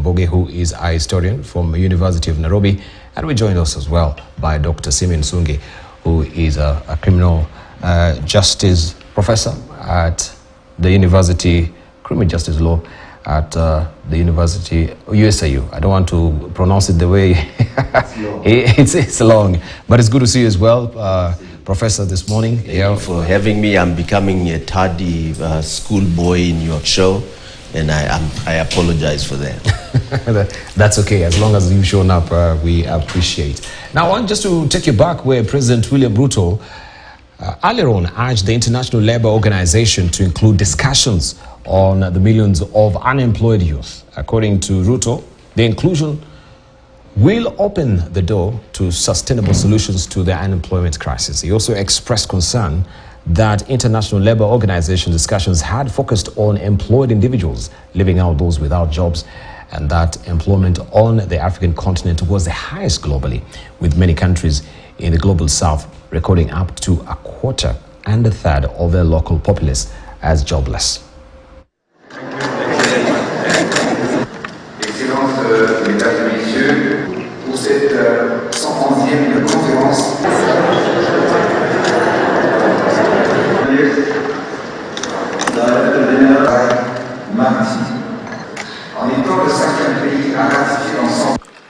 Njoroge, who is a historian from the University of Nairobi. And we joined us as well by Dr. Simeon Sungi, who is a criminal justice professor at the University, criminal justice law at the University, USIU. I don't want to pronounce it the way it's long, but it's good to see you as well, Professor, this morning. Thank you for having me. I'm becoming a tardy schoolboy in your show, and I apologize for that. That's okay, as long as you've shown up, we appreciate. Now, I want just to take you back where President William Ruto earlier on urged the International Labour Organization to include discussions on the millions of unemployed youth. According to Ruto, the inclusion will open the door to sustainable solutions to the unemployment crisis. He also expressed concern that International Labour Organization discussions had focused on employed individuals, leaving out those without jobs, and that employment on the African continent was the highest globally, with many countries in the global south recording up to a quarter and a third of their local populace as jobless. Pour cette 111e conférence.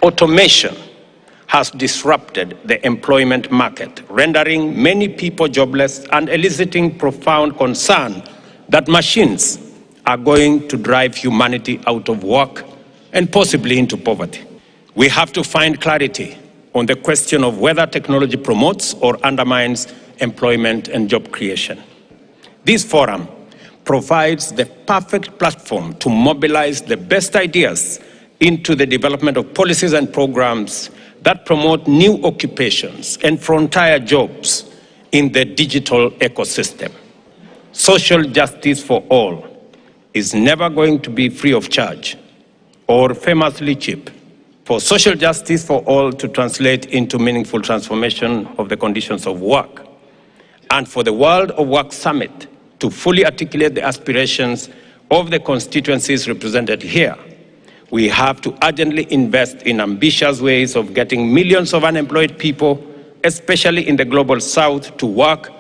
Automation has disrupted the employment market, rendering many people jobless and eliciting profound concern that machines are going to drive humanity out of work and possibly into poverty. We have to find clarity on the question of whether technology promotes or undermines employment and job creation. This forum provides the perfect platform to mobilize the best ideas into the development of policies and programs that promote new occupations and frontier jobs in the digital ecosystem. Social justice for all is never going to be free of charge or famously cheap. For social justice for all to translate into meaningful transformation of the conditions of work, and for the World of Work Summit to fully articulate the aspirations of the constituencies represented here, we have to urgently invest in ambitious ways of getting millions of unemployed people, especially in the global south, to work,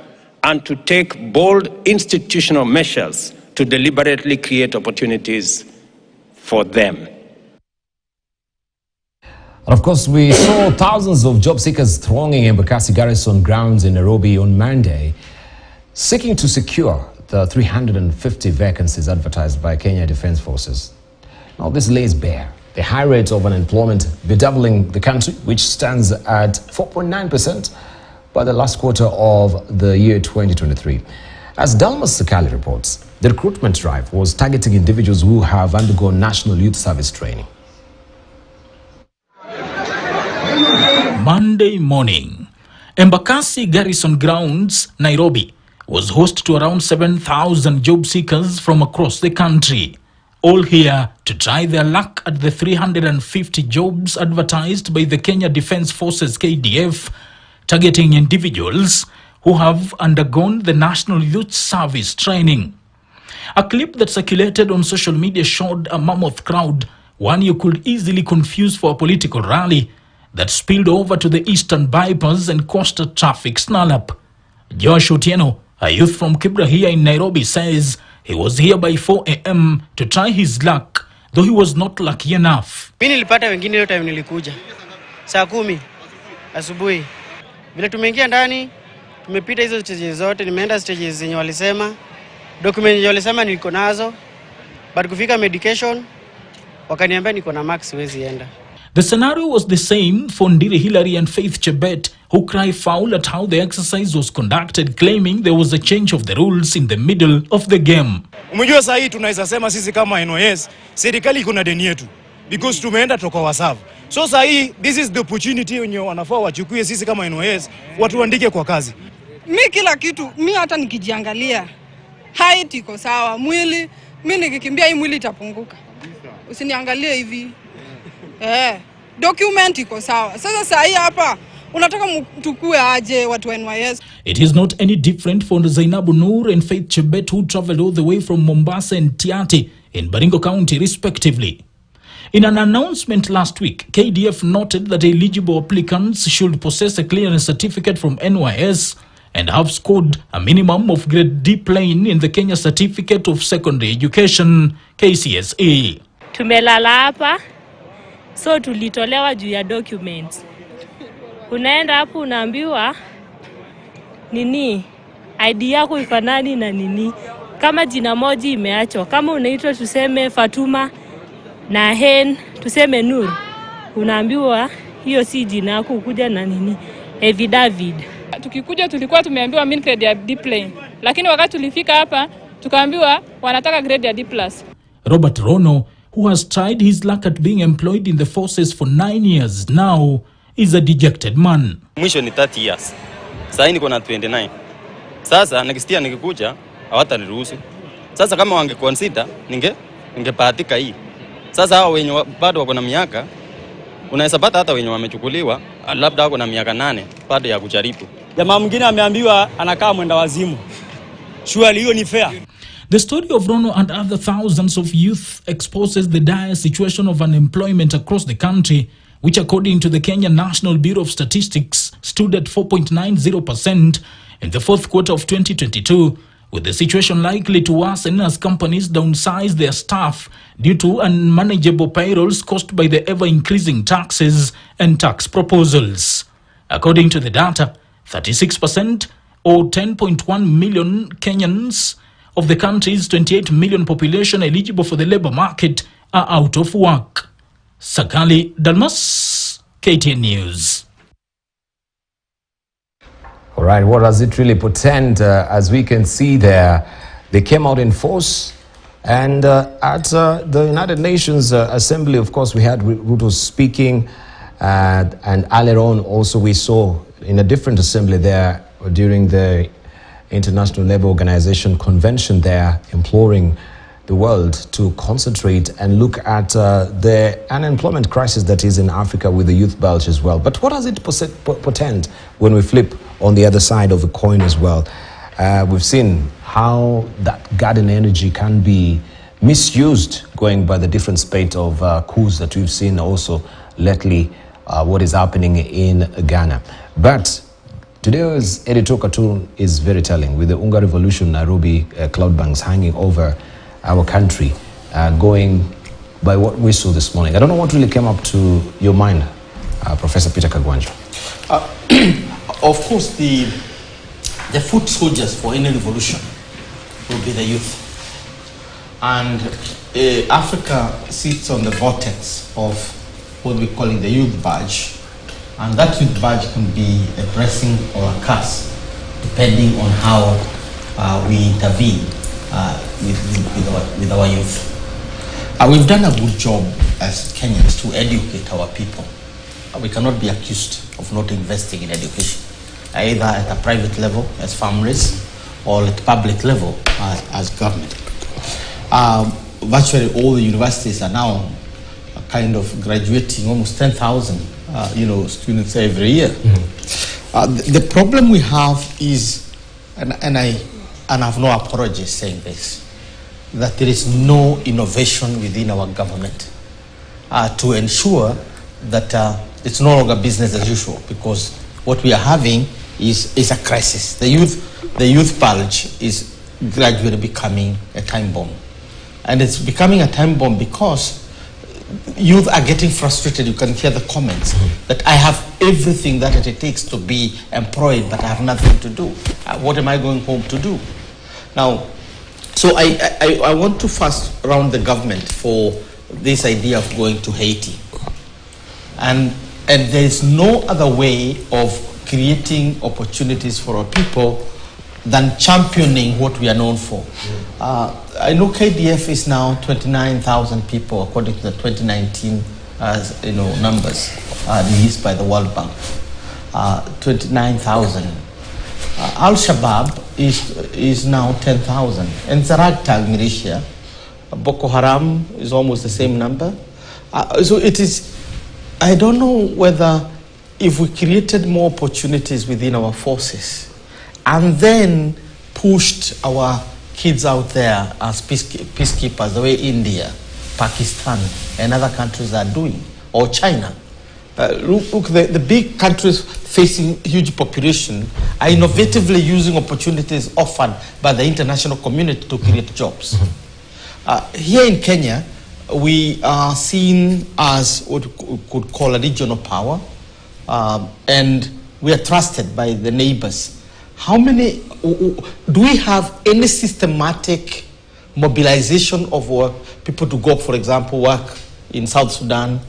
and to take bold institutional measures to deliberately create opportunities for them. Of course, we saw thousands of job seekers thronging Embakasi Garrison grounds in Nairobi on Monday, seeking to secure the 350 vacancies advertised by Kenya Defence Forces. Now, this lays bare the high rate of unemployment bedeviling the country, which stands at 4.9% by the last quarter of the year 2023. As Dalmas Sakali reports, the recruitment drive was targeting individuals who have undergone National Youth Service training. Monday morning, Embakasi Garrison Grounds, Nairobi, was host to around 7,000 job seekers from across the country, all here to try their luck at the 350 jobs advertised by the Kenya Defence Forces KDF, targeting individuals who have undergone the National Youth Service training. A clip that circulated on social media showed a mammoth crowd, one you could easily confuse for a political rally, that spilled over to the eastern bypass and caused a traffic snarl-up. Josh Otieno, a youth from Kibra here in Nairobi, says he was here by 4 a.m. to try his luck, though he was not lucky enough. Mimi nilipata wengine leo time nilikuja. Saa 10 asubuhi. Vile tumeingia ndani, tumepita hizo stages zote, nimeenda stages zenye walisema, document zenye walisema niko nazo, but kufika medication wakaniambia niko na max siwezi enda. The scenario was the same for Ndiri Hillary and Faith Chebet, who cry foul at how the exercise was conducted, claiming there was a change of the rules in the middle of the game. Umejua saa hii tunaweza sema sisi kama NYS, serikali kuna deni yetu because tumeenda toka wasavu. So saa hii this is the opportunity wenye wanafaa wachukue sisi kama NYS watuandike kwa kazi. Mi kila kitu, mi hata nikijiangalia height iko sawa, mwili, mi nikikimbia hii mwili itapunguka. Usiniangalie hivi. Document iko sawa. Sasa saa hii hapa unataka mtukue aje watu wa NYS? It is not any different for Zainabu Noor and Faith Chebet, who traveled all the way from Mombasa and Tiati in Baringo County respectively. In an announcement last week, KDF noted that eligible applicants should possess a clearance certificate from NYS and have scored a minimum of grade D plane in the Kenya Certificate of Secondary Education, KCSE. Tumelala hapa, so tulitolewa juu ya documents. Unaenda hapo unaambiwa nini, ID yako ifanani na nini. Kama jina moja imeachwa, kama unaitwa tuseme Fatuma na Hen, tuseme Nur, unaambiwa hiyo si jina yako, ukuja na nini, David. Tukikuja tulikuwa tumeambiwa min grade ya D plane, lakini wakati tulifika hapa tukaambiwa wanataka grade ya D+. Robert Rono, who has tried his luck at being employed in the forces for 9 years now, is a dejected man. Mwisho ni 30 years. Sasa niko na 29. Sasa nikisikia nikikuja hawataniruhusu. Sasa kama wangeconsider ningepatika hii. Sasa hao wenye bado wako na miaka, unaweza pata hata wenye wamechukuliwa labda wako na miaka 8 bado ya kujaribu. Jamaa mwingine ameambiwa anakaa mwenda wazimu. Surely hiyo ni fair. The story of Rono and other thousands of youth exposes the dire situation of unemployment across the country, which according to the Kenya National Bureau of Statistics stood at 4.90% in the fourth quarter of 2022, with the situation likely to worsen as companies downsize their staff due to unmanageable payrolls caused by the ever-increasing taxes and tax proposals. According to the data, 36% or 10.1 million Kenyans of the country's 28 million population eligible for the labor market are out of work. Sakali Dalmas, KTN News. All right, what does it really portend? As we can see there, they came out in force. And at the United Nations Assembly, of course, we had Ruto speaking. And earlier on, also we saw in a different assembly there during the International Labour Organization convention there, imploring the world to concentrate and look at the unemployment crisis that is in Africa with the youth bulge as well. But what does it portend when we flip on the other side of the coin as well? We've seen how that garden energy can be misused, going by the different spate of coups that we've seen also lately, what is happening in Ghana. But today's editorial cartoon is very telling, with the Unga Revolution Nairobi cloud banks hanging over our country, going by what we saw this morning. I don't know what really came up to your mind, Professor Peter Kagwanja. Of course, the foot soldiers for any revolution will be the youth. And Africa sits on the vortex of what we're calling the youth badge. And that youth badge can be a blessing or a curse, depending on how we intervene with our youth. We've done a good job as Kenyans to educate our people. We cannot be accused of not investing in education, either at a private level as families or at public level as government. Virtually all the universities are now kind of graduating almost 10,000 students every year. Mm-hmm. The problem we have is, and I have no apology saying this, that there is no innovation within our government to ensure that it's no longer business as usual, because what we are having is a crisis. The youth bulge is gradually becoming a time bomb. And it's becoming a time bomb because youth are getting frustrated. You can hear the comments that I have everything that it takes to be employed, but I have nothing to do. What am I going home to do? Now, so I want to first round the government for this idea of going to Haiti. And there is no other way of creating opportunities for our people than championing what we are known for. I know KDF is now 29,000 people according to the 2019 numbers released by the World Bank. 29,000. Al-Shabaab is now 10,000. And Zaragtag militia, Boko Haram is almost the same number. So it is, I don't know whether if we created more opportunities within our forces and then pushed our kids out there as peacekeepers, the way India Pakistan and other countries are doing, or China. Look, the big countries facing huge population are innovatively using opportunities offered by the international community to create jobs. Here in Kenya, we are seen as what we could call a regional power, and we are trusted by the neighbors. How many, do we have any systematic mobilization of people to go, for example, work in South Sudan,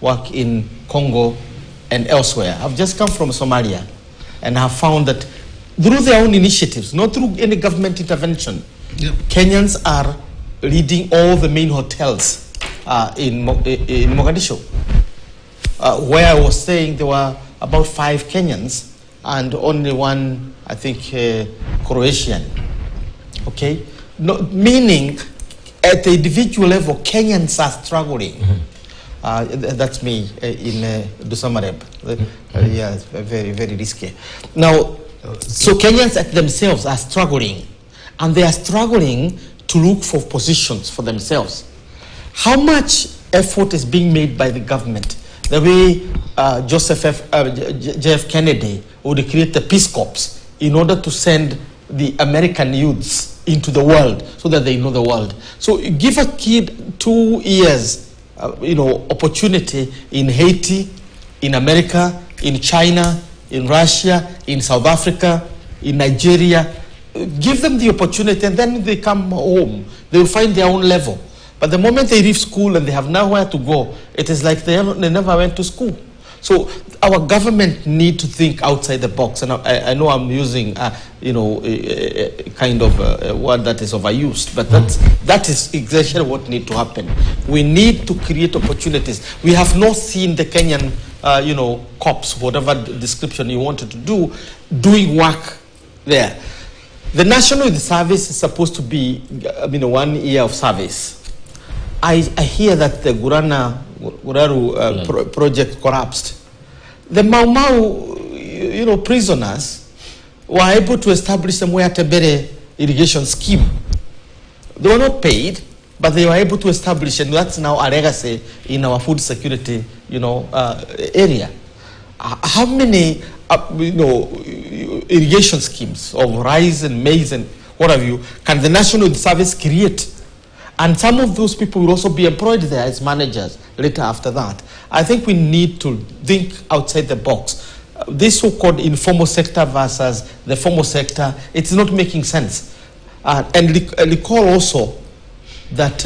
work in Congo and elsewhere? I've just come from Somalia and have found that through their own initiatives, not through any government intervention, Kenyans are leading all the main hotels in Mogadishu, where I was saying there were about 5 Kenyans and only one, I think, Croatian. Okay? No, meaning at the individual level, Kenyans are struggling. That's me in Dusamareb. Yeah, it's very, very risky. Now, so Kenyans at themselves are struggling, and they are struggling to look for positions for themselves. How much effort is being made by the government? The way JF Kennedy would create the Peace Corps in order to send the American youths into the world so that they know the world. So give a kid 2 years opportunity in Haiti, in America, in China, in Russia, in South Africa, in Nigeria. Give them the opportunity, and then they come home. They will find their own level. But the moment they leave school and they have nowhere to go, it is like they never went to school. So our government need to think outside the box. And I know I'm using, a kind of a word that is overused, but that is exactly what needs to happen. We need to create opportunities. We have not seen the Kenyan, cops, whatever description you wanted to do, doing work there. The National Youth Service is supposed to be, 1 year of service. I hear that the Guraru project collapsed. The Mau Mau, prisoners were able to establish the Mwea irrigation scheme. They were not paid, but they were able to establish, and that's now a legacy in our food security, area. How many, irrigation schemes of rice and maize and what have you can the National Youth Service create? And some of those people will also be employed there as managers later after that. I think we need to think outside the box. This so-called informal sector versus the formal sector, it's not making sense. And recall also that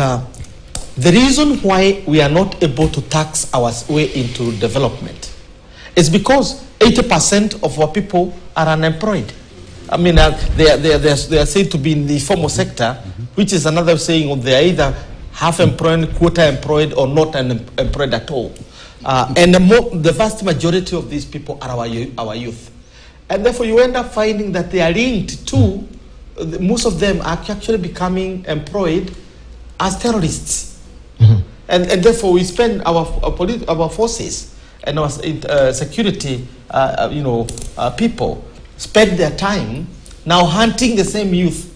the reason why we are not able to tax our way into development is because 80% of our people are unemployed. I mean, they are said to be in the formal sector, which is another saying they are either half employed, quarter employed, or not employed at all. And the vast majority of these people are our youth. And therefore, you end up finding that they are linked to, most of them are actually becoming employed as terrorists. And therefore, we spend our forces and our security, people spend their time now hunting the same youth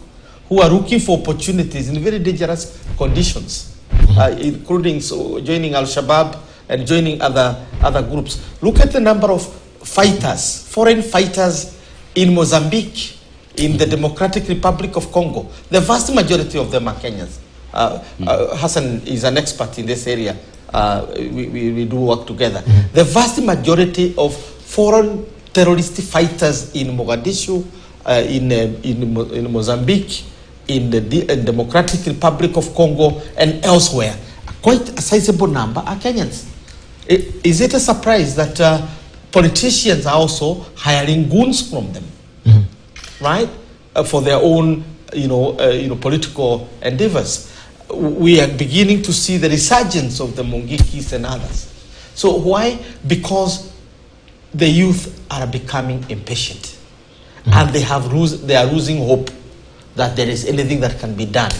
who are looking for opportunities in very dangerous conditions, including joining Al-Shabaab and joining other groups. Look at the number of fighters, foreign fighters in Mozambique, in the Democratic Republic of Congo. The vast majority of them are Kenyans. Hassan is an expert in this area. We do work together. The vast majority of foreign terrorist fighters in Mogadishu, in Mozambique, in the Democratic Republic of Congo, and elsewhere, quite a sizable number are Kenyans. Is it a surprise that politicians are also hiring goons from them, right, for their own, political endeavors? We are beginning to see the resurgence of the Mungikis and others. So why? Because the youth are becoming impatient, and they are losing hope that there is anything that can be done.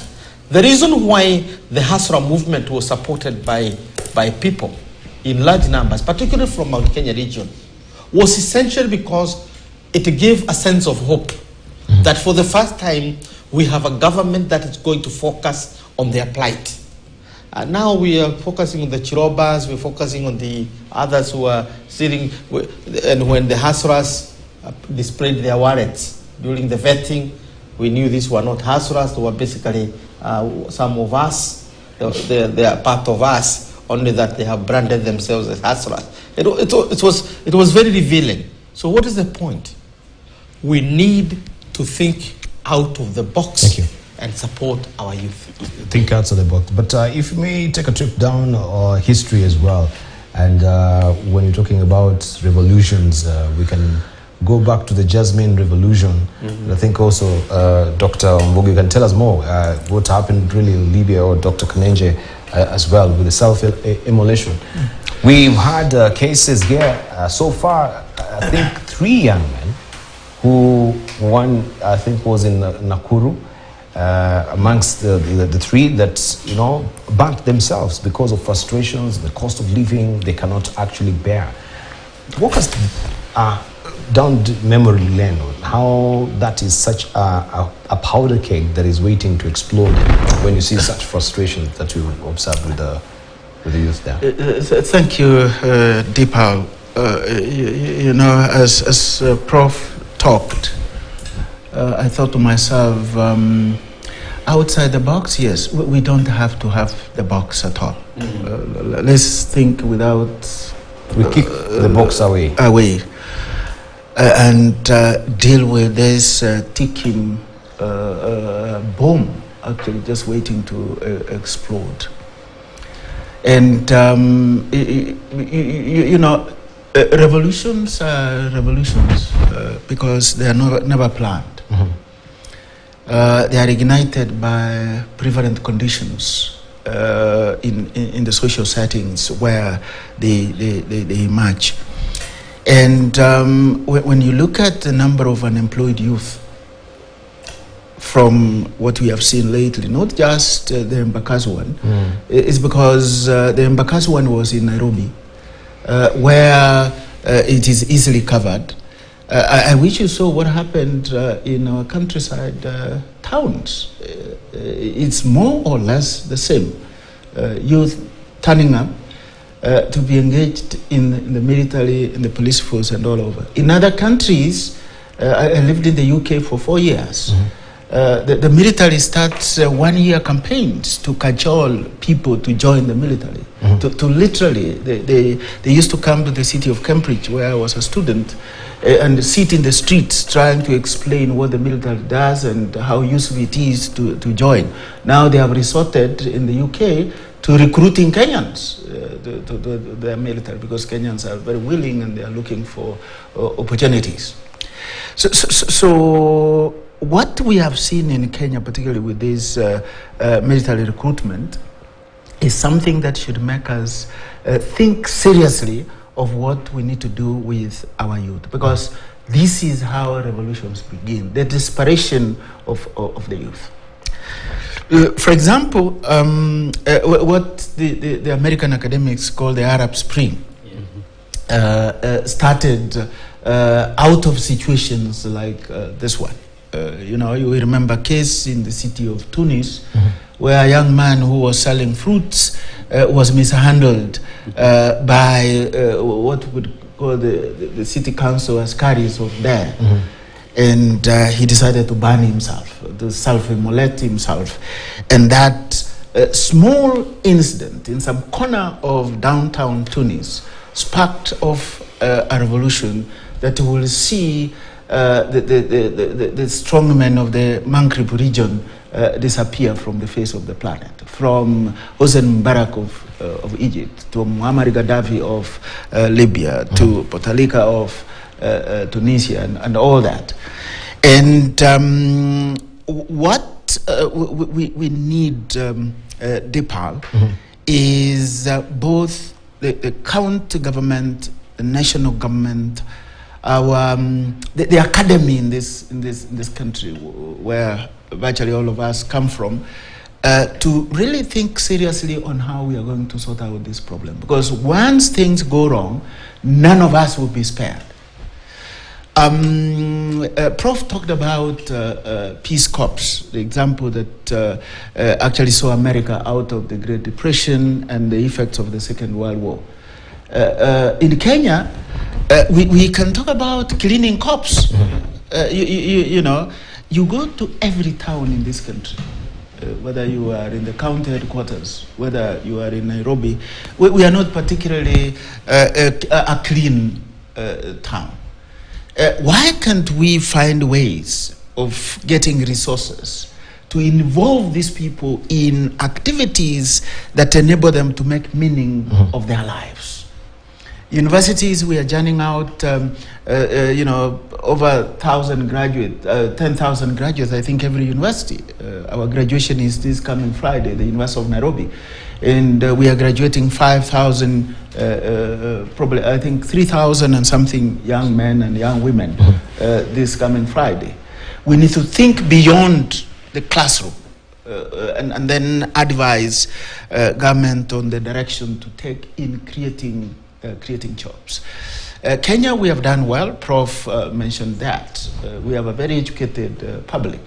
The reason why the Hasra movement was supported by people in large numbers, particularly from Mount Kenya region, was essentially because it gave a sense of hope that for the first time we have a government that is going to focus on their plight. Now we are focusing on the Chirobas, we're focusing on the others who are sitting, and when the hustlers displayed their wallets during the vetting, we knew these were not hustlers, they were basically some of us, they are part of us, only that they have branded themselves as hustlers. It was very revealing. So what is the point? We need to think out of the box and support our youth. Think outside the box. But if you may take a trip down history as well, and when you're talking about revolutions, we can go back to the Jasmine Revolution. And I think also Dr. Mbugi can tell us more what happened really in Libya, or Dr. Kanenje as well with the self-immolation. We've had cases here so far, I think 3 young men, who one I think was in Nakuru, amongst the 3 that, you know, burnt themselves because of frustrations, the cost of living they cannot actually bear. Walk us down memory lane, how that is such a powder keg that is waiting to explode when you see such frustration that you observe with the youth there. Thank you, Deepal. You know, as Prof talked, I thought to myself, outside the box, yes, we don't have to have the box at all. Let's think without... We kick the box away. And deal with this ticking bomb, actually just waiting to explode. And, you know, revolutions are revolutions because they are never planned. They are ignited by prevalent conditions in the social settings where they emerge. And when you look at the number of unemployed youth from what we have seen lately, not just the Embakasi one, it's because the Embakasi one was in Nairobi, where it is easily covered. I wish you saw what happened in our countryside towns. It's more or less the same. Youth turning up to be engaged in the military, in the police force and all over. In other countries, I lived in the UK for 4 years. The military starts 1-year campaigns to cajole people to join the military. To literally, they used to come to the city of Cambridge, where I was a student, and sit in the streets trying to explain what the military does and how useful it is to join. Now they have resorted in the UK to recruiting Kenyans to their military, because Kenyans are very willing and they are looking for opportunities. So what we have seen in Kenya, particularly with this military recruitment, is something that should make us think seriously of what we need to do with our youth, because this is how revolutions begin, the desperation of the youth. For example, what the American academics call the Arab Spring started out of situations like this one. You know, you remember a case in the city of Tunis, where a young man who was selling fruits was mishandled by what would call the city council askaris of there. And he decided to burn himself, to self-immolate himself. And that small incident in some corner of downtown Tunis sparked off a revolution that will see the strongmen of the Maghreb region disappear from the face of the planet, from Hosni Mubarak of Egypt, to Muammar Gaddafi of Libya, to Bouteflika of Tunisia, and all that. And what we need, Dipal, is both the county government, the national government, our the academy in this country, where virtually all of us come from, to really think seriously on how we are going to sort out this problem. Because once things go wrong, none of us will be spared. Prof talked about Peace Corps, the example that actually saw America out of the Great Depression and the effects of the Second World War. In Kenya, we can talk about cleaning corps. You know, you go to every town in this country, whether you are in the county headquarters, whether you are in Nairobi, we are not particularly a clean town. Why can't we find ways of getting resources to involve these people in activities that enable them to make meaning of their lives? Universities, we are churning out, you know, over 1,000 graduates, 10,000 graduates, I think, every university. Our graduation is this coming Friday, the University of Nairobi. And we are graduating 5,000, probably, I think, 3,000 and something young men and young women this coming Friday. We need to think beyond the classroom and then advise government on the direction to take in creating jobs. Kenya, we have done well. Prof mentioned that. We have a very educated public.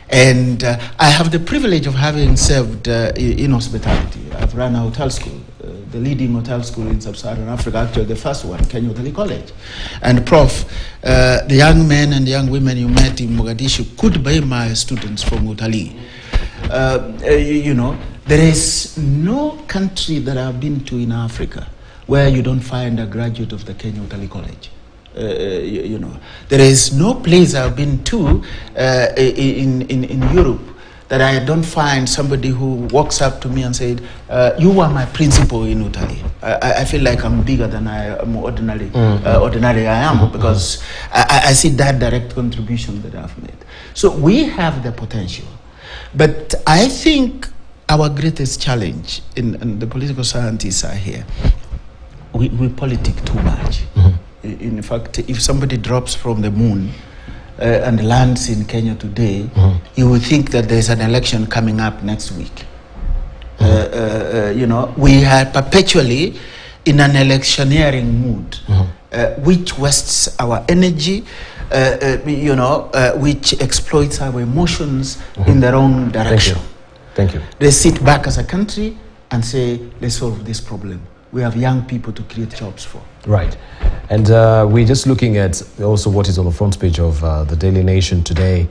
And I have the privilege of having served in hospitality. I've run a hotel school, the leading hotel school in sub-Saharan Africa, actually the first one, Kenya Hotel College. And Prof, the young men and young women you met in Mogadishu could be my students from Utali. You know, there is no country that I've been to in Africa where you don't find a graduate of the Kenya Hotel College. You know, there is no place I've been to in Europe that I don't find somebody who walks up to me and said, you were my principal in Italy. I feel like I'm bigger than I am ordinarily I am, because I see that direct contribution that I've made. So we have the potential. But I think our greatest challenge, and the political scientists are here, we politic too much. In fact, if somebody drops from the moon and lands in Kenya today, you would think that there's an election coming up next week. You know, we are perpetually in an electioneering mood, which wastes our energy, you know, which exploits our emotions in the wrong direction. Thank you. They sit back as a country and say, let's solve this problem. We have young people to create jobs for. Right. And we're just looking at also what is on the front page of the Daily Nation today,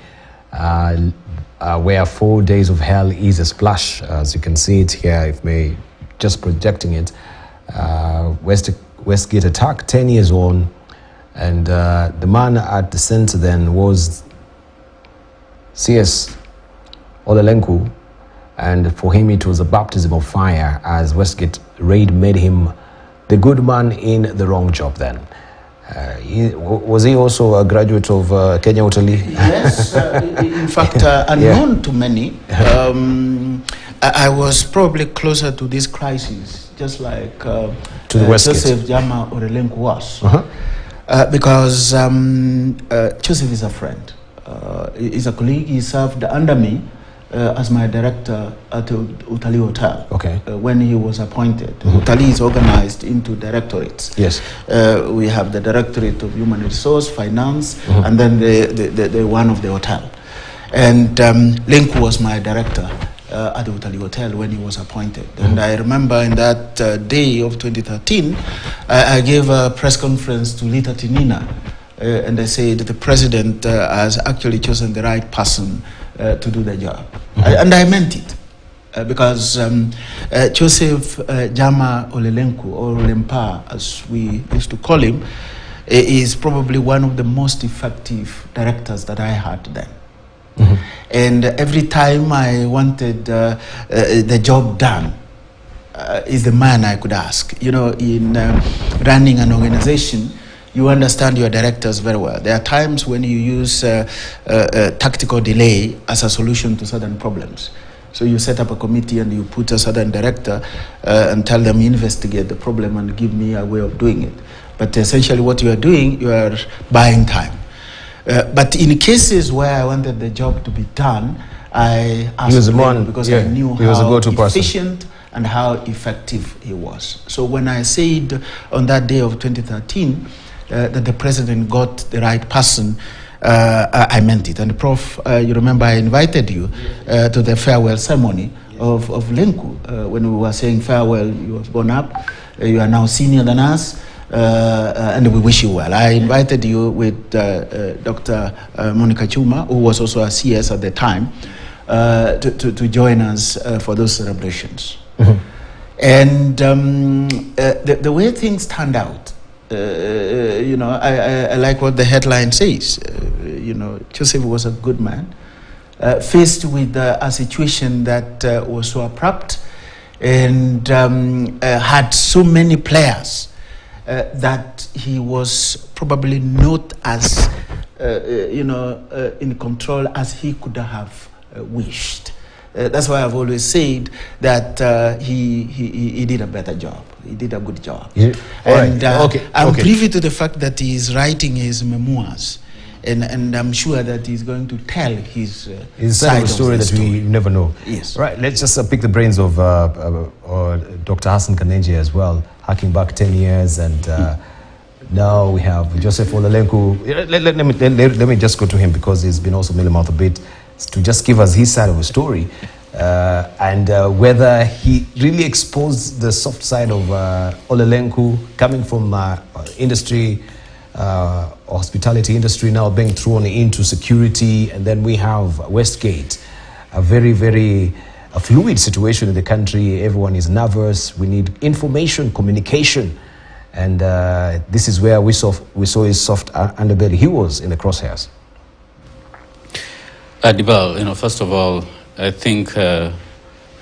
where 4 days of hell is a splash. As you can see it here, if may just projecting it. Westgate attack, 10 years on. And the man at the center then was CS Olelenku. And for him, it was a baptism of fire as Westgate raid made him the good man in the wrong job then. Was he also a graduate of Kenya Hoteli? Yes, in fact, unknown to many. I was probably closer to this crisis, just like Joseph Jama Olelenku was. Because Joseph is a friend. He's a colleague. He served under me as my director at Utali Hotel when he was appointed. Utali is organized into directorates. Yes. We have the Directorate of Human Resource, Finance, and then the one of the hotel. And Lenku was my director at the Utali Hotel when he was appointed. And I remember in that day of 2013, I gave a press conference to Lita Tinina, and I said that the president has actually chosen the right person to do the job. And I meant it, because Joseph Jama Olelenku, or Lempa, as we used to call him, is probably one of the most effective directors that I had then. And every time I wanted the job done, is the man I could ask. You know, in running an organization, you understand your directors very well. There are times when you use tactical delay as a solution to certain problems. So you set up a committee and you put a certain director and tell them investigate the problem and give me a way of doing it. But essentially what you are doing, you are buying time. But in cases where I wanted the job to be done, I asked him because I knew how efficient and how effective he was. So when I said on that day of 2013, that the president got the right person, I meant it. And Prof, you remember I invited you to the farewell ceremony of Lenku when we were saying farewell. You have gone up, you are now senior than us, and we wish you well. I invited you with Dr. Monica Chuma, who was also a CS at the time, to join us for those celebrations. And the way things turned out, you know, I like what the headline says. You know, Joseph was a good man, faced with a situation that was so abrupt and had so many players that he was probably not as, you know, in control as he could have wished. That's why I've always said that he did a better job. He did a good job. Yeah. And I'm privy to the fact that he is writing his memoirs, and I'm sure that he's going to tell his side of the story that we never know. Yes. Right. Let's just pick the brains of Dr. Hassan Kanenje as well, harking back 10 years, and now we have Joseph Olelenku. Let me just go to him because he's been also mealy mouth a bit, to just give us his side of the story, and whether he really exposed the soft side of Olelenku, coming from industry, hospitality industry, now being thrown into security, and then we have Westgate, a very, very fluid situation in the country. Everyone is nervous. We need information, communication, and this is where we saw his soft underbelly. He was in the crosshairs. Dibal, you know, first of all, I think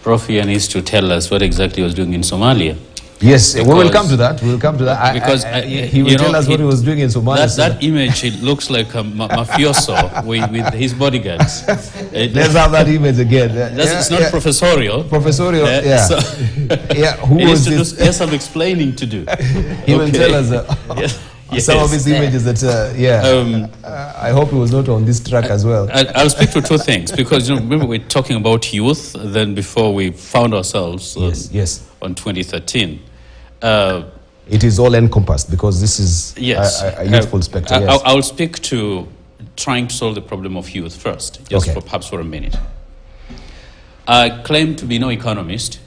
Prof here needs to tell us what exactly he was doing in Somalia. Yes, we will come to that. We will come to that. Because he will tell us what he was doing in Somalia. That image, it looks like a mafioso with his bodyguards. Let's have that image again. It's not professorial. Professorial, yeah. So who was this? There's some explaining to do. He will tell us. Yes. Some of his images that, I hope he was not on this track as well. I'll speak to two things, because you know, remember we're talking about youth, then before we found ourselves on 2013. It is all encompassed, because this is a youthful spectrum. Yes. I'll speak to trying to solve the problem of youth first, just perhaps for a minute. I claim to be no economist,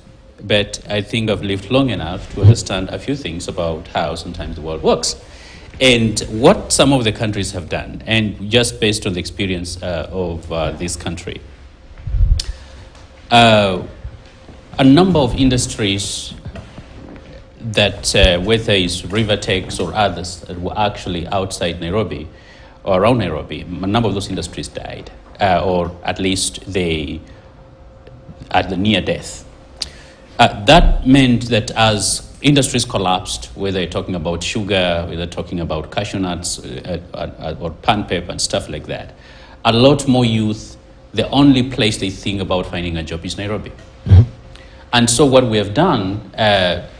but I think I've lived long enough to understand a few things about how sometimes the world works. And what some of the countries have done, and just based on the experience of this country. A number of industries that, whether it's Rivertex or others, that were actually outside Nairobi or around Nairobi, a number of those industries died, or at least they at the near death. That meant that as industries collapsed, whether you're talking about sugar, whether you're talking about cashew nuts or pan paper and stuff like that, a lot more youth, the only place they think about finding a job is Nairobi. And so what we have done,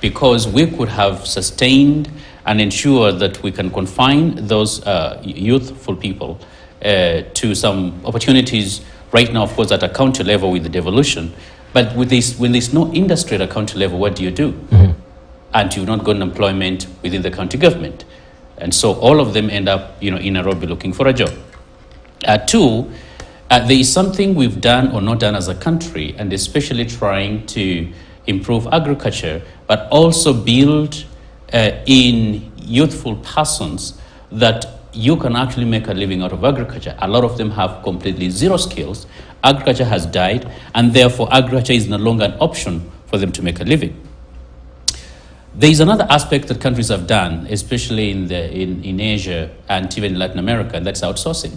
because we could have sustained and ensured that we can confine those youthful people to some opportunities right now, of course, at a county level with the devolution. But with this, when there's no industry at a county level, what do you do? And you've not got employment within the county government. And so all of them end up, you know, in Nairobi looking for a job. Two, there is something we've done or not done as a country, and especially trying to improve agriculture, but also build in youthful persons that you can actually make a living out of agriculture. A lot of them have completely zero skills. Agriculture has died, and therefore agriculture is no longer an option for them to make a living. There is another aspect that countries have done, especially in Asia and even in Latin America, and that's outsourcing.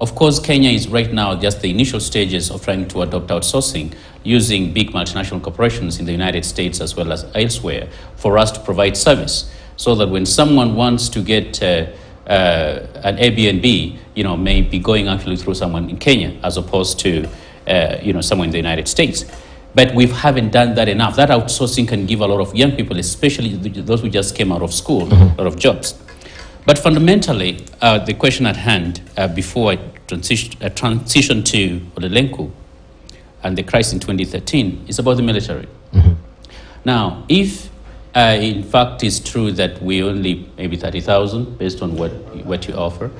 Of course, Kenya is right now just the initial stages of trying to adopt outsourcing, using big multinational corporations in the United States as well as elsewhere for us to provide service, so that when someone wants to get an Airbnb, you know, may be going actually through someone in Kenya as opposed to, you know, someone in the United States. But we haven't done that enough. That outsourcing can give a lot of young people, especially those who just came out of school, a lot of jobs. But fundamentally, the question at hand, before I transition to Olelenku and the crisis in 2013, is about the military. Now, if In fact, it's true that we only maybe 30,000 based on what you offer.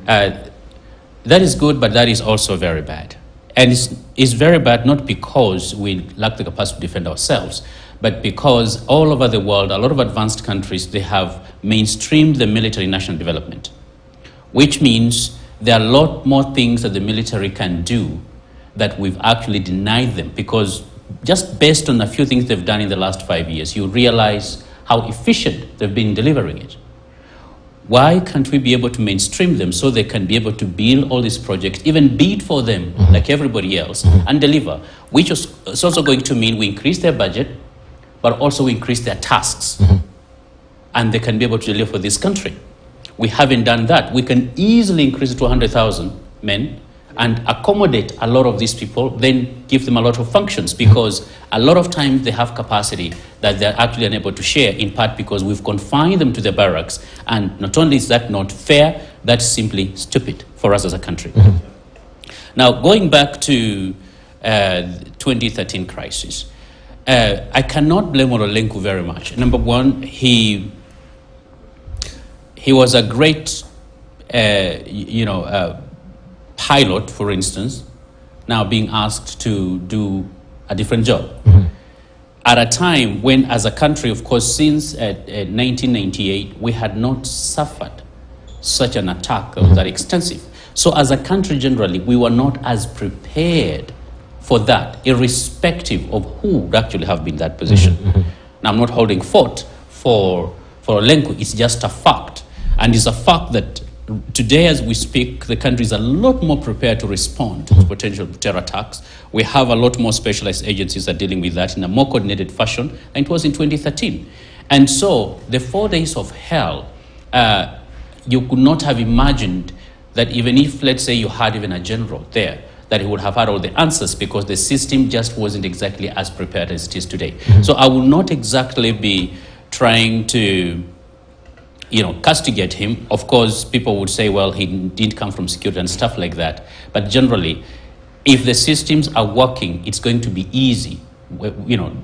That is good, but that is also very bad. And it's very bad not because we lack the capacity to defend ourselves, but because all over the world, a lot of advanced countries, they have mainstreamed the military in national development, which means there are a lot more things that the military can do that we've actually denied them, because just based on a few things they've done in the last 5 years, you realize how efficient they've been delivering it. Why can't we be able to mainstream them so they can be able to build all these projects, even bid for them like everybody else, and deliver, which is also going to mean we increase their budget, but also we increase their tasks, and they can be able to deliver for this country. We haven't done that. We can easily increase it to 100,000 men and accommodate a lot of these people, then give them a lot of functions, because a lot of times they have capacity that they're actually unable to share, in part because we've confined them to the barracks. And not only is that not fair, that's simply stupid for us as a country. Now, going back to 2013 crisis, I cannot blame Orolenku very much. Number one, he was a great, pilot, for instance, now being asked to do a different job. At a time when, as a country, of course, since 1998, we had not suffered such an attack that extensive. So as a country generally, we were not as prepared for that, irrespective of who would actually have been in that position. Now, I'm not holding fort for Orolenku, it's just a fact. And it's a fact that today, as we speak, the country is a lot more prepared to respond to potential terror attacks. We have a lot more specialized agencies that are dealing with that in a more coordinated fashion than it was in 2013. And so, the 4 days of hell, you could not have imagined that even if, let's say, you had even a general there, that he would have had all the answers, because the system just wasn't exactly as prepared as it is today. So I will not exactly be trying to castigate him. Of course, people would say, well, he didn't come from security and stuff like that. But generally, if the systems are working, it's going to be easy,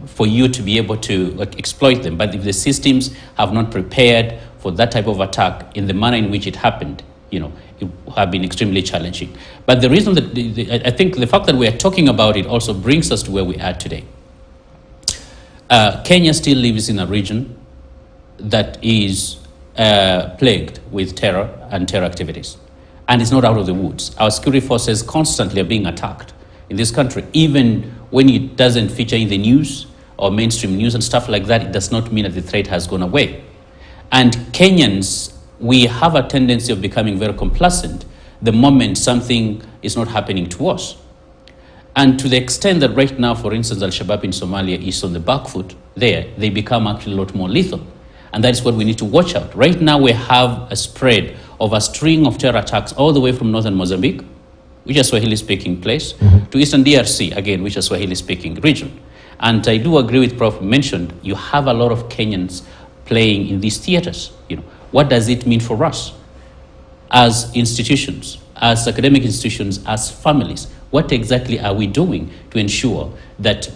for you to be able to exploit them. But if the systems have not prepared for that type of attack in the manner in which it happened, it have been extremely challenging. But the reason that I think the fact that we are talking about it also brings us to where we are today. Kenya still lives in a region that is plagued with terror and terror activities, and it's not out of the woods. Our security forces constantly are being attacked in this country. Even when it doesn't feature in the news or mainstream news and stuff like that, it does not mean that the threat has gone away. And Kenyans, we have a tendency of becoming very complacent the moment something is not happening to us. And to the extent that right now, for instance, Al-Shabaab in Somalia is on the back foot there, they become actually a lot more lethal. And that is what we need to watch out. Right now, we have a spread of a string of terror attacks all the way from northern Mozambique, which is Swahili-speaking place, to eastern DRC, again, which is Swahili-speaking region. And I do agree with Prof mentioned, you have a lot of Kenyans playing in these theaters. What does it mean for us as institutions, as academic institutions, as families? What exactly are we doing to ensure that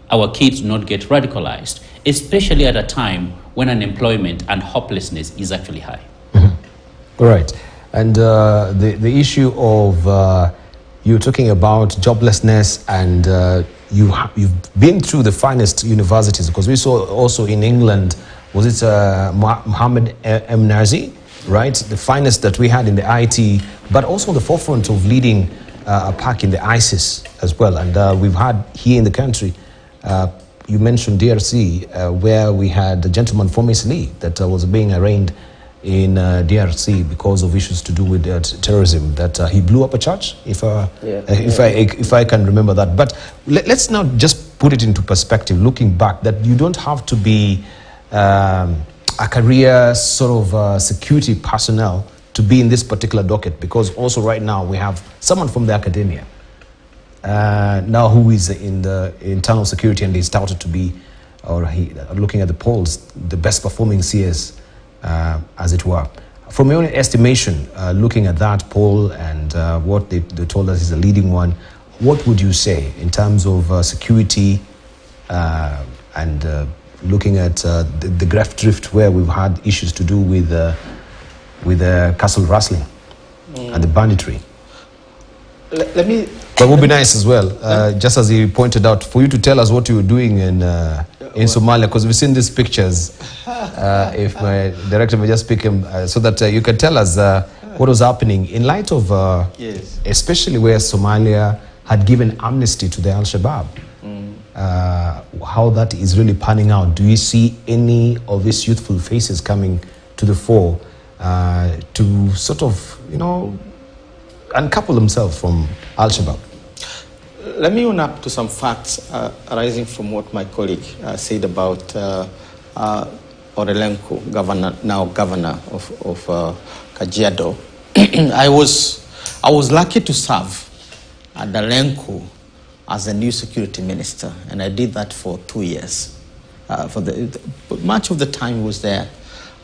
our kids do not get radicalized, especially at a time when unemployment and hopelessness is actually high? All right. And the issue of you're talking about joblessness, and you've been through the finest universities, because we saw also in England, was it Mohammed M. Nazi, right? The finest that we had in the IT, but also the forefront of leading a pack in the ISIS as well. And we've had here in the country, you mentioned DRC, where we had a gentleman from Italy that was being arraigned in DRC because of issues to do with terrorism, that he blew up a church, if I can remember that. But let's now just put it into perspective, looking back, that you don't have to be a career sort of security personnel to be in this particular docket, because also right now we have someone from the academia now who is in the internal security, and he's touted to be, looking at the polls, the best performing CS, as it were. From your own estimation, looking at that poll and what they told us is a leading one, what would you say in terms of security and looking at the Graf Drift, where we've had issues to do with castle rustling and the banditry. Let me... But it would be nice as well, just as he pointed out, for you to tell us what you were doing in Somalia, because we've seen these pictures. If my director may just pick him, so that you can tell us what was happening in light of, especially where Somalia had given amnesty to the Al-Shabaab. How that is really panning out. Do you see any of these youthful faces coming to the fore to sort of, uncouple themselves from Al-Shabaab? Let me own up to some facts arising from what my colleague said about Orelenko, now governor of Kajiado. I was lucky to serve at Lenku as a new security minister, and I did that for 2 years. Much of the time he was there.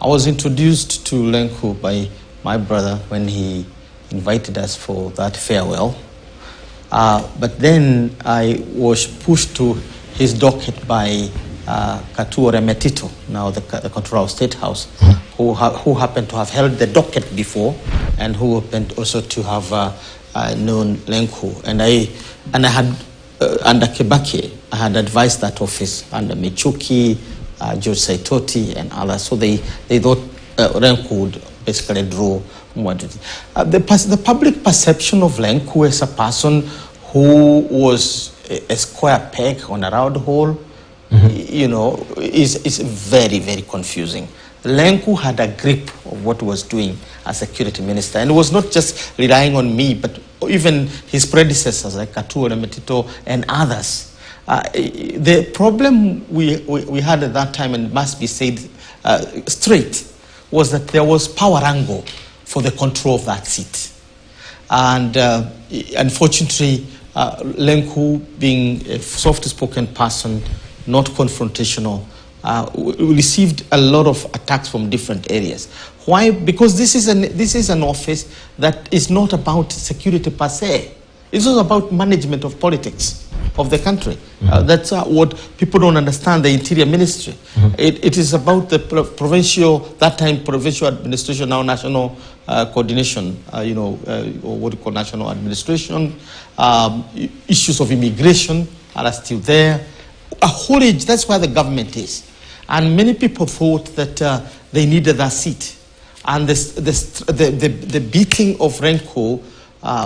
I was introduced to Lenku by my brother when he invited us for that farewell. But then I was pushed to his docket by Katuore Metito, now the controller of State House, who happened to have held the docket before, and who happened also to have known Lenku. And I had, under Kibaki, I had advised that office under Michuki, George Saitoti, and others. So they thought Lenku would basically draw more. The public perception of Lenku as a person who was a square peg on a round hole, is very, very confusing. Lenku had a grip of what he was doing as security minister, and it was not just relying on me, but even his predecessors like Katuore Metito and others. The problem we had at that time, and must be said straight, was that there was power angle for the control of that seat. And unfortunately, Lenku, being a soft-spoken person, not confrontational, received a lot of attacks from different areas. Why? Because this is an office that is not about security per se. It's not about management of politics of the country. That's what people don't understand, the Interior Ministry. It is about the provincial, that time provincial administration, now national coordination, or what you call national administration. Issues of immigration are still there. A whole age, that's where the government is. And many people thought that they needed that seat. And the beating of Renko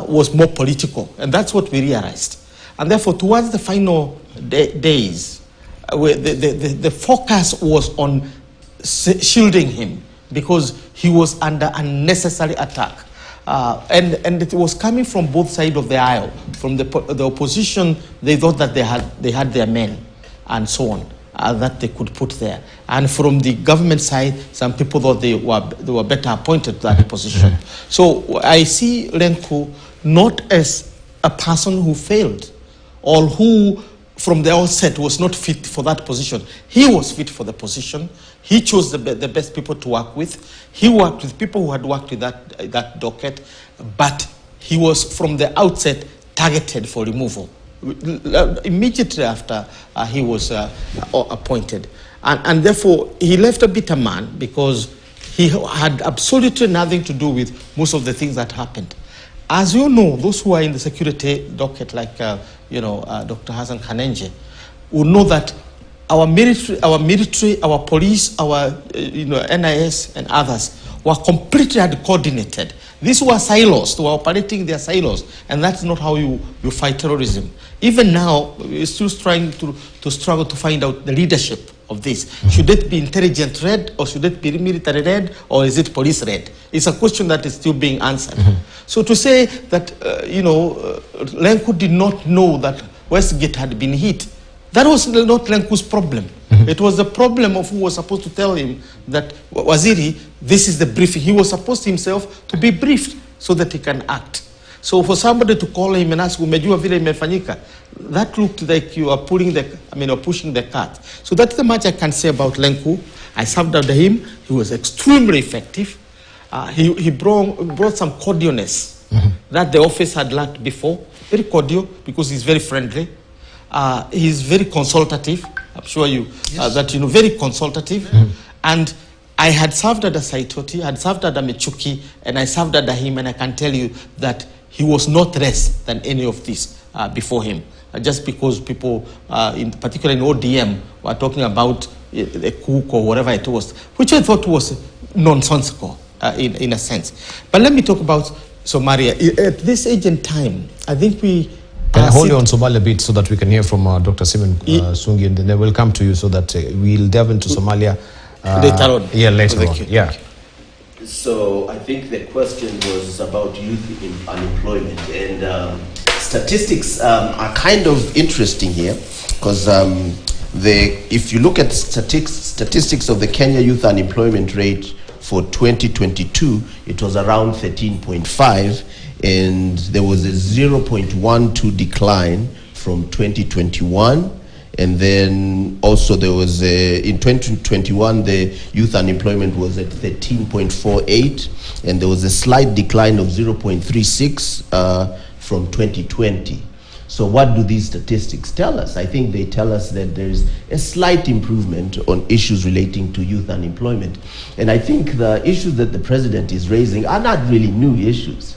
was more political. And that's what we realized. And therefore, towards the final days, the focus was on shielding him because he was under unnecessary attack. And it was coming from both sides of the aisle. From the opposition, they thought that they had their men and so on, that they could put there. And from the government side, some people thought they were better appointed to that position. So I see Lenku not as a person who failed or who from the outset was not fit for that position. He was fit for the position. He chose the best people to work with. He worked with people who had worked with that docket, but he was from the outset targeted for removal immediately after he was appointed. And therefore, he left a bitter man because he had absolutely nothing to do with most of the things that happened. As you know, those who are in the security docket, like Dr. Hassan Kanenje, will know that our military, our police, our NIS and others were completely coordinated. These were silos. They were operating their silos, and that's not how you fight terrorism. Even now, we're still trying to struggle to find out the leadership of this. Should it be intelligence led, or should it be military led, or is it police led? It's a question that is still being answered. So to say that Lenku did not know that Westgate had been hit, that was not Lenku's problem. It was the problem of who was supposed to tell him that, Waziri, this is the briefing. He was supposed himself to be briefed so that he can act. So for somebody to call him and ask, umejua vile imefanyika, that looked like you are pushing the cart. So that's the much I can say about Lenku. I served under him. He was extremely effective. He brought some cordialness that the office had lacked before. Very cordial because he's very friendly. He's very consultative. I'm sure you, that, you know, very consultative. And I had served under Saitoti, I had served under Mechuki, and I served under him, and I can tell you that he was not less than any of this before him. Just because people, in particular in ODM, were talking about a cook or whatever it was, which I thought was nonsensical in a sense. But let me talk about Somalia. At this age and time, I think we... Can I hold you on Somalia a bit so that we can hear from Dr. Simon Sungi, and then we'll come to you so that we'll delve into Somalia later on. Yeah, later on. Yeah. So I think the question was about youth unemployment, and statistics are kind of interesting here, because if you look at statistics of the Kenya youth unemployment rate for 2022, it was around 13.5, and there was a 0.12 decline from 2021. And then also there was in 2021, the youth unemployment was at 13.48, and there was a slight decline of 0.36 from 2020. So what do these statistics tell us? I think they tell us that there's a slight improvement on issues relating to youth unemployment. And I think the issues that the president is raising are not really new issues.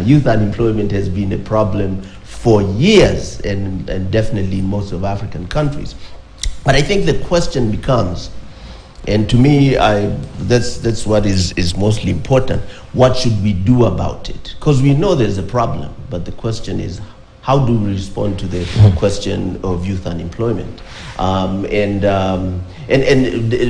Youth unemployment has been a problem for years, and definitely in most of African countries. But I think the question becomes, and to me, that's what is mostly important, what should we do about it? Because we know there's a problem, but the question is, how do we respond to the question of youth unemployment? And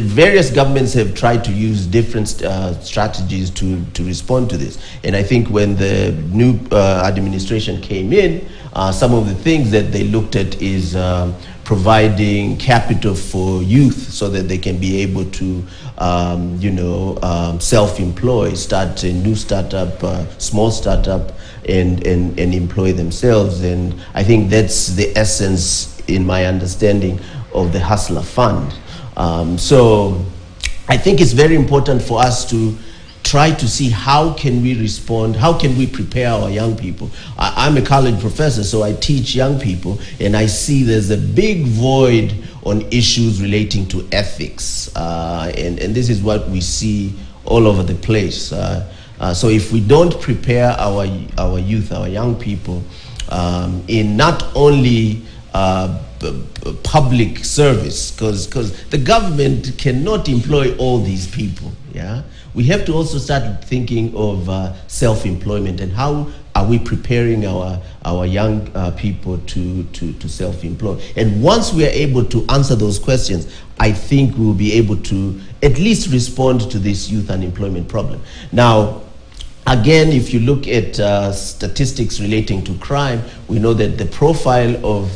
various governments have tried to use different strategies to respond to this. And I think when the new administration came in, some of the things that they looked at is providing capital for youth so that they can be able to, self-employ, start a new startup, small startup, and employ themselves. And I think that's the essence, in my understanding, of the Hustler Fund. So I think it's very important for us to try to see how can we respond, how can we prepare our young people. I'm a college professor, so I teach young people, and I see there's a big void on issues relating to ethics. And this is what we see all over the place. So if we don't prepare our youth, our young people, in not only public service, because the government cannot employ all these people, yeah? We have to also start thinking of self-employment, and how are we preparing our young people to self-employ. And once we are able to answer those questions, I think we'll be able to at least respond to this youth unemployment problem. Now, again, if you look at statistics relating to crime, we know that the profile of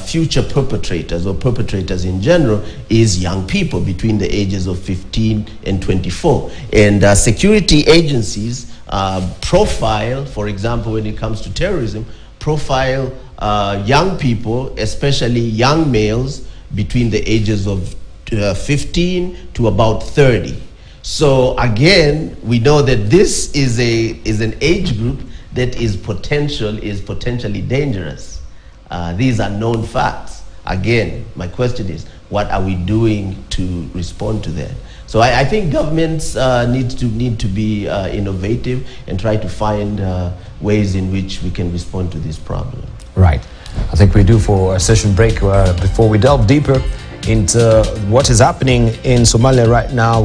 future perpetrators, or perpetrators in general, is young people between the ages of 15 and 24. And security agencies profile, for example, when it comes to terrorism, profile young people, especially young males, between the ages of 15 to about 30. So again, we know that this is an age group that is potentially dangerous. These are known facts. Again, my question is, what are we doing to respond to that? So I think governments need to be innovative and try to find ways in which we can respond to this problem. Right. I think we do for a session break before we delve deeper into what is happening in Somalia right now.